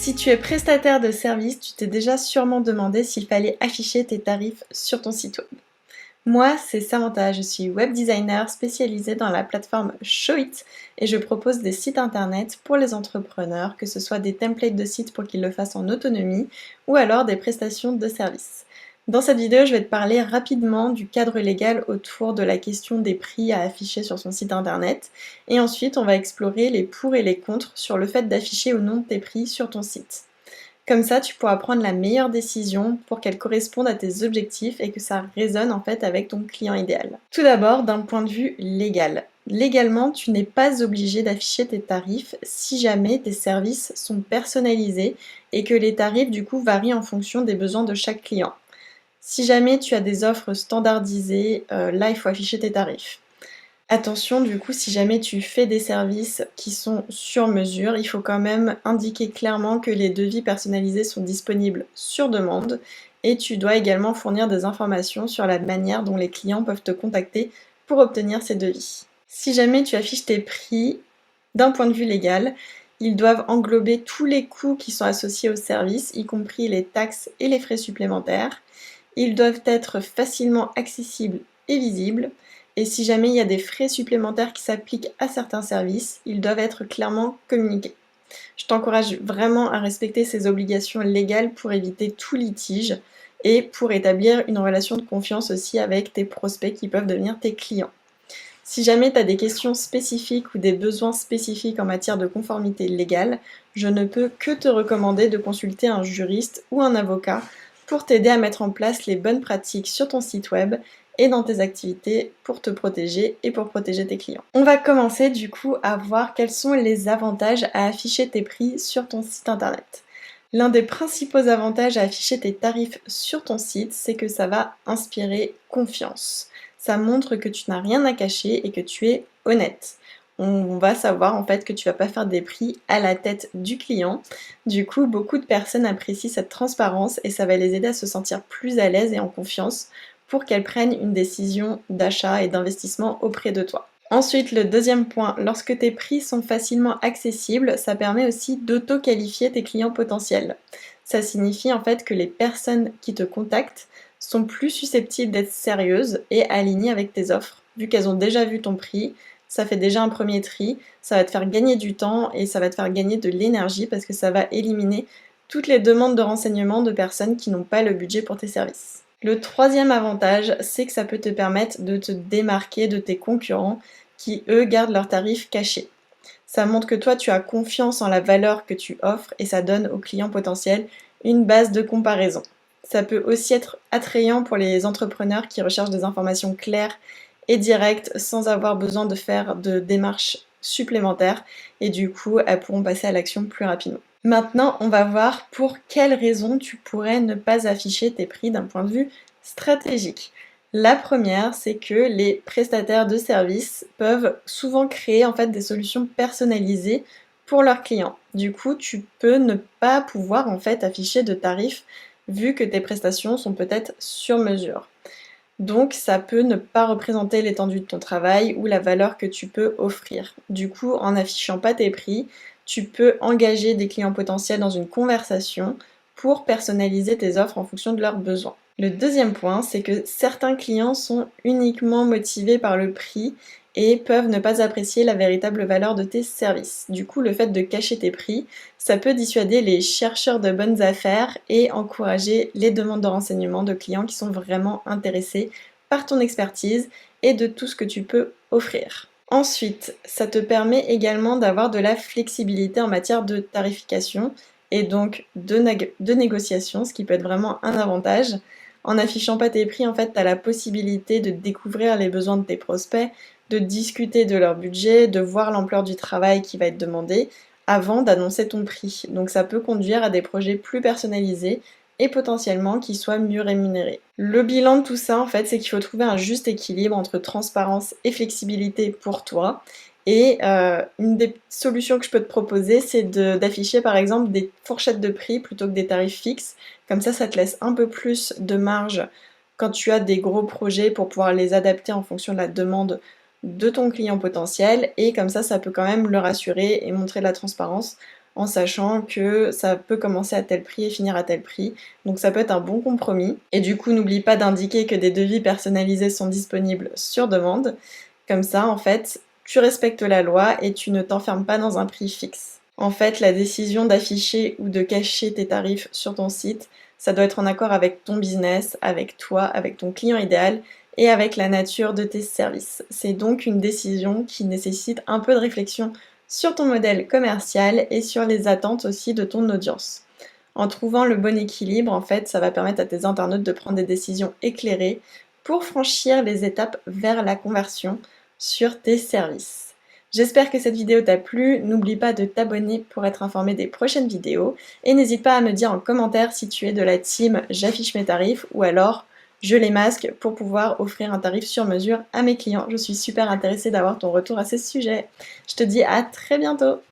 Si tu es prestataire de service, tu t'es déjà sûrement demandé s'il fallait afficher tes tarifs sur ton site web. Moi, c'est Samantha, je suis web designer spécialisée dans la plateforme Showit et je propose des sites internet pour les entrepreneurs, que ce soit des templates de sites pour qu'ils le fassent en autonomie ou alors des prestations de services. Dans cette vidéo, je vais te parler rapidement du cadre légal autour de la question des prix à afficher sur son site internet et ensuite on va explorer les pour et les contre sur le fait d'afficher ou non tes prix sur ton site. Comme ça, tu pourras prendre la meilleure décision pour qu'elle corresponde à tes objectifs et que ça résonne en fait avec ton client idéal. Tout d'abord, d'un point de vue légal. Légalement, tu n'es pas obligé d'afficher tes tarifs si jamais tes services sont personnalisés et que les tarifs du coup varient en fonction des besoins de chaque client. Si jamais tu as des offres standardisées, là il faut afficher tes tarifs. Attention, du coup, si jamais tu fais des services qui sont sur mesure, il faut quand même indiquer clairement que les devis personnalisés sont disponibles sur demande et tu dois également fournir des informations sur la manière dont les clients peuvent te contacter pour obtenir ces devis. Si jamais tu affiches tes prix d'un point de vue légal, ils doivent englober tous les coûts qui sont associés au service, y compris les taxes et les frais supplémentaires. Ils doivent être facilement accessibles et visibles. Et si jamais il y a des frais supplémentaires qui s'appliquent à certains services, ils doivent être clairement communiqués. Je t'encourage vraiment à respecter ces obligations légales pour éviter tout litige et pour établir une relation de confiance aussi avec tes prospects qui peuvent devenir tes clients. Si jamais tu as des questions spécifiques ou des besoins spécifiques en matière de conformité légale, je ne peux que te recommander de consulter un juriste ou un avocat pour t'aider à mettre en place les bonnes pratiques sur ton site web et dans tes activités pour te protéger et pour protéger tes clients. On va commencer du coup à voir quels sont les avantages à afficher tes prix sur ton site internet. L'un des principaux avantages à afficher tes tarifs sur ton site, c'est que ça va inspirer confiance. Ça montre que tu n'as rien à cacher et que tu es honnête. On va savoir en fait que tu vas pas faire des prix à la tête du client. Du coup, beaucoup de personnes apprécient cette transparence et ça va les aider à se sentir plus à l'aise et en confiance pour qu'elles prennent une décision d'achat et d'investissement auprès de toi. Ensuite, le deuxième point, lorsque tes prix sont facilement accessibles, ça permet aussi d'auto-qualifier tes clients potentiels. Ça signifie en fait que les personnes qui te contactent sont plus susceptibles d'être sérieuses et alignées avec tes offres. Vu qu'elles ont déjà vu ton prix, ça fait déjà un premier tri, ça va te faire gagner du temps et ça va te faire gagner de l'énergie parce que ça va éliminer toutes les demandes de renseignements de personnes qui n'ont pas le budget pour tes services. Le troisième avantage, c'est que ça peut te permettre de te démarquer de tes concurrents qui, eux, gardent leurs tarifs cachés. Ça montre que toi, tu as confiance en la valeur que tu offres et ça donne aux clients potentiels une base de comparaison. Ça peut aussi être attrayant pour les entrepreneurs qui recherchent des informations claires et directes sans avoir besoin de faire de démarches supplémentaires et du coup, elles pourront passer à l'action plus rapidement. Maintenant, on va voir pour quelles raisons tu pourrais ne pas afficher tes prix d'un point de vue stratégique. La première, c'est que les prestataires de services peuvent souvent créer en fait des solutions personnalisées pour leurs clients. Du coup, tu peux ne pas pouvoir en fait afficher de tarifs vu que tes prestations sont peut-être sur mesure. Donc ça peut ne pas représenter l'étendue de ton travail ou la valeur que tu peux offrir. Du coup, en n'affichant pas tes prix, tu peux engager des clients potentiels dans une conversation pour personnaliser tes offres en fonction de leurs besoins. Le deuxième point, c'est que certains clients sont uniquement motivés par le prix et peuvent ne pas apprécier la véritable valeur de tes services. Du coup, le fait de cacher tes prix, ça peut dissuader les chercheurs de bonnes affaires et encourager les demandes de renseignements de clients qui sont vraiment intéressés par ton expertise et de tout ce que tu peux offrir. Ensuite, ça te permet également d'avoir de la flexibilité en matière de tarification et donc de négociation, ce qui peut être vraiment un avantage. En n'affichant pas tes prix, en fait, tu as la possibilité de découvrir les besoins de tes prospects, de discuter de leur budget, de voir l'ampleur du travail qui va être demandé avant d'annoncer ton prix. Donc ça peut conduire à des projets plus personnalisés et potentiellement qui soient mieux rémunérés. Le bilan de tout ça, en fait, c'est qu'il faut trouver un juste équilibre entre transparence et flexibilité pour toi. Et une des solutions que je peux te proposer, c'est d'afficher par exemple des fourchettes de prix plutôt que des tarifs fixes. Comme ça te laisse un peu plus de marge quand tu as des gros projets pour pouvoir les adapter en fonction de la demande de ton client potentiel. Et comme ça peut quand même le rassurer et montrer de la transparence en sachant que ça peut commencer à tel prix et finir à tel prix. Donc ça peut être un bon compromis. Et du coup, n'oublie pas d'indiquer que des devis personnalisés sont disponibles sur demande. Comme ça, en fait, tu respectes la loi et tu ne t'enfermes pas dans un prix fixe. En fait, la décision d'afficher ou de cacher tes tarifs sur ton site, ça doit être en accord avec ton business, avec toi, avec ton client idéal et avec la nature de tes services. C'est donc une décision qui nécessite un peu de réflexion sur ton modèle commercial et sur les attentes aussi de ton audience. En trouvant le bon équilibre, en fait, ça va permettre à tes internautes de prendre des décisions éclairées pour franchir les étapes vers la conversion sur tes services. J'espère que cette vidéo t'a plu, n'oublie pas de t'abonner pour être informé des prochaines vidéos et n'hésite pas à me dire en commentaire si tu es de la team j'affiche mes tarifs ou alors je les masque pour pouvoir offrir un tarif sur mesure à mes clients. Je suis super intéressée d'avoir ton retour à ce sujet. Je te dis à très bientôt!